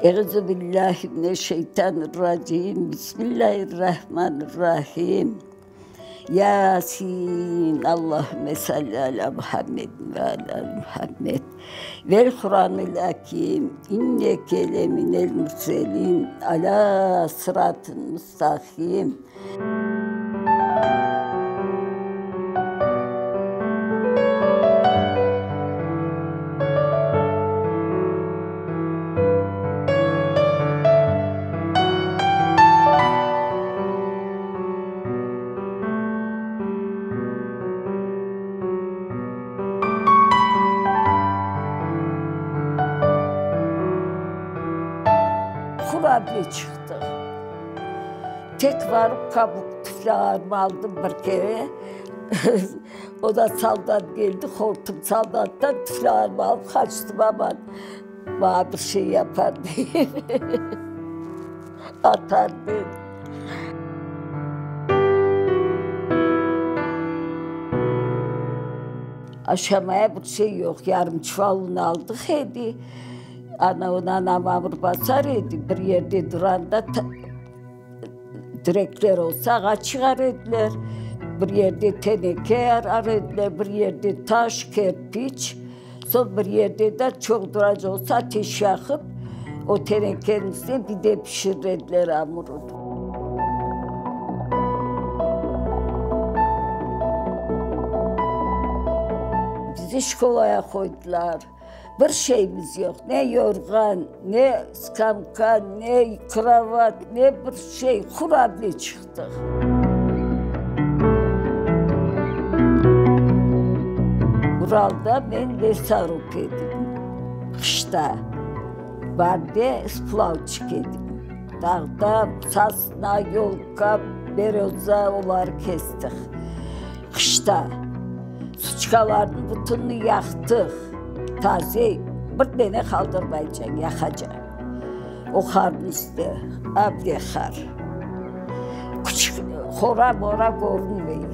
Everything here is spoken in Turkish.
Euzubillahimineşşeytanirracim. Bismillahirrahmanirrahim. Yasin. Allahümme salli ala Muhammed ve ala Muhammed. Vel Kur'anil Hakim. İnneke leminel murselin. Ala sıratın müstakim. Kurabiye çıktı. Tek varıp kabuk tüflağımı aldım bir kere. O da saldan geldi, korktum saldandan tüflağımı alıp kaçtım ama bana bir şey yapar diye. Atar beni. Aşamaya bir şey yok, yarım çuvalını aldık hedi. Ana mamur basar idi, bir yerde duranda direkler olsa ağaç çıkar ediler. Bir yerde teneke yarar ediler, bir yerde taş, kerpiç. Son bir yerde de çok duracak olsa ateş yakıp o tenekenin üstüne bir de pişirirdiler hamurunu. Bizi şkolaya koydular. Bir şeyimiz yok. Ne yorgan, ne skamka, ne kravat, ne bir şey. Kurabiye çıktık. Ural'da ben Versarop edim. Kışta. Vardı Splavçık edim. Dağda Sasna, Yolka, Beroza onları kestik. Kışta. Suçkaların bütününü yaktık. Taze bir tane kaldırmayacaksın, yakacaksın. O karın üstü, abdi kar. Küçük, hora mora görünmüyor.